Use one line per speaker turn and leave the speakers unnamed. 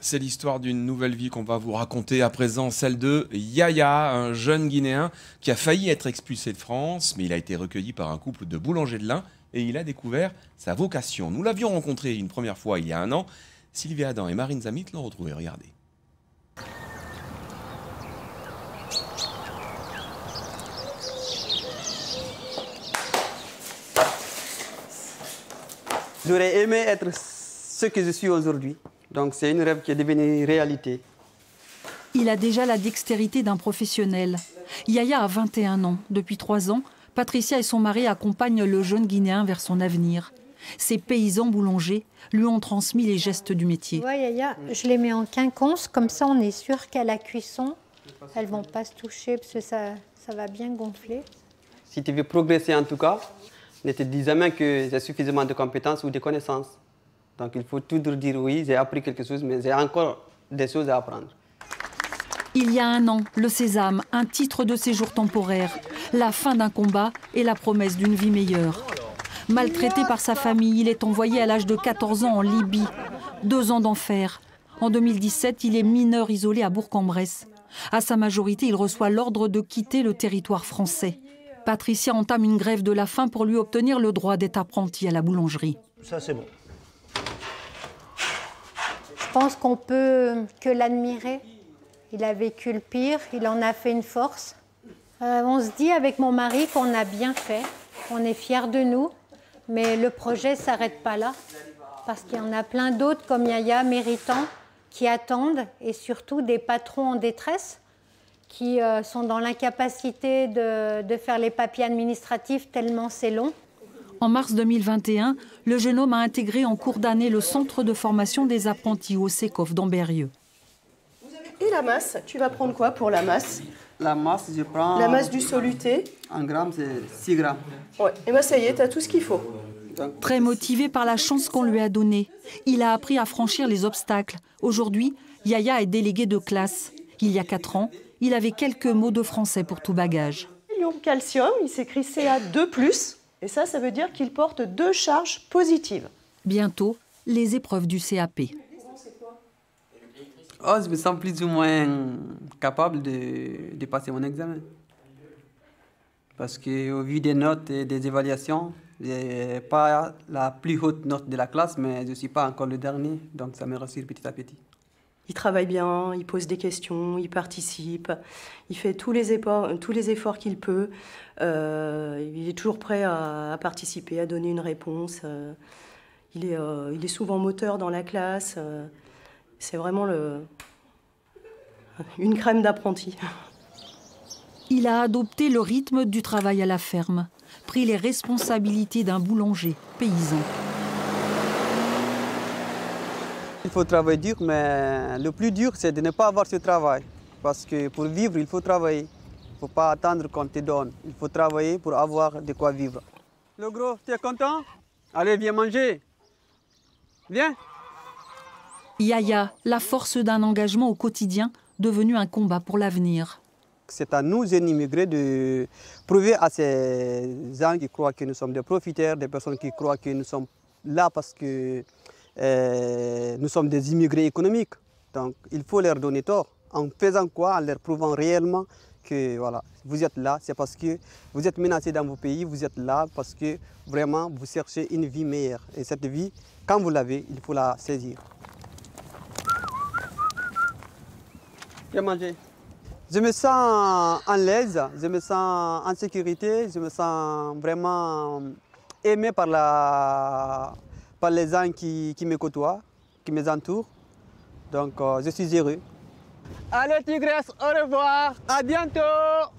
C'est l'histoire d'une nouvelle vie qu'on va vous raconter à présent, celle de Yaya, un jeune Guinéen qui a failli être expulsé de France, mais il a été recueilli par un couple de boulangers de lin et il a découvert sa vocation. Nous l'avions rencontré une première fois il y a un an. Sylvie Adam et Marine Zamit l'ont retrouvé, regardez.
J'aurais aimé être ce que je suis aujourd'hui. Donc c'est une rêve qui est devenue réalité.
Il a déjà la dextérité d'un professionnel. Yaya a 21 ans. Depuis 3 ans, Patricia et son mari accompagnent le jeune Guinéen vers son avenir. Ces paysans boulangers lui ont transmis les gestes du métier.
Tu vois, Yaya, je les mets en quinconce, comme ça on est sûr qu'à la cuisson, elles ne vont pas se toucher parce que ça va bien gonfler.
Si tu veux progresser en tout cas, ne te dis jamais que j'ai suffisamment de compétences ou de connaissances. Donc il faut toujours dire oui, j'ai appris quelque chose, mais j'ai encore des choses à apprendre.
Il y a un an, le Sésame, un titre de séjour temporaire, la fin d'un combat et la promesse d'une vie meilleure. Maltraité par sa famille, il est envoyé à l'âge de 14 ans en Libye. 2 ans d'enfer. En 2017, il est mineur isolé à Bourg-en-Bresse. À sa majorité, il reçoit l'ordre de quitter le territoire français. Patricia entame une grève de la faim pour lui obtenir le droit d'être apprenti à la boulangerie.
Ça, c'est bon.
Je pense qu'on peut que l'admirer. Il a vécu le pire, il en a fait une force. On se dit avec mon mari qu'on a bien fait, on est fiers de nous, mais le projet ne s'arrête pas là, parce qu'il y en a plein d'autres comme Yaya, méritants, qui attendent, et surtout des patrons en détresse, qui sont dans l'incapacité de faire les papiers administratifs tellement c'est long.
En mars 2021, le jeune homme a intégré en cours d'année le centre de formation des apprentis au SECOF d'Ambérieux.
Et la masse, tu vas prendre quoi pour la masse?
La masse, je prends...
La masse du soluté.
1 gramme, c'est 6 grammes.
Ouais, et bien ça y est, tu as tout ce qu'il faut.
Très motivé par la chance qu'on lui a donnée, il a appris à franchir les obstacles. Aujourd'hui, Yaya est délégué de classe. Il y a 4 ans, il avait quelques mots de français pour tout bagage.
Ion calcium, il s'écrit Ca2+, et ça veut dire qu'il porte 2 charges positives.
Bientôt, les épreuves du CAP.
Oh, je me sens plus ou moins capable de passer mon examen. Parce qu'au vu des notes et des évaluations, je n'ai pas la plus haute note de la classe, mais je ne suis pas encore le dernier, donc ça me rassure petit à petit.
Il travaille bien, il pose des questions, il participe, il fait tous les efforts qu'il peut. Il est toujours prêt à participer, à donner une réponse. Il est souvent moteur dans la classe. C'est vraiment une crème d'apprenti.
Il a adopté le rythme du travail à la ferme, pris les responsabilités d'un boulanger paysan.
Il faut travailler dur, mais le plus dur, c'est de ne pas avoir ce travail. Parce que pour vivre, il faut travailler. Il ne faut pas attendre qu'on te donne. Il faut travailler pour avoir de quoi vivre. Le gros, tu es content? Allez, viens manger. Viens.
Yaya, la force d'un engagement au quotidien, devenu un combat pour l'avenir.
C'est à nous, jeunes immigrés, de prouver à ces gens qui croient que nous sommes des profiteurs, des personnes qui croient que nous sommes là parce que nous sommes des immigrés économiques. Donc il faut leur donner tort. En faisant quoi? En leur prouvant réellement que voilà, vous êtes là, c'est parce que vous êtes menacés dans vos pays, vous êtes là parce que vraiment vous cherchez une vie meilleure. Et cette vie, quand vous l'avez, il faut la saisir. Viens manger. Je me sens en l'aise, je me sens en sécurité, je me sens vraiment aimé par les gens qui me côtoient, qui m'entourent. Donc je suis heureux. Allez Tigresse, au revoir, à bientôt.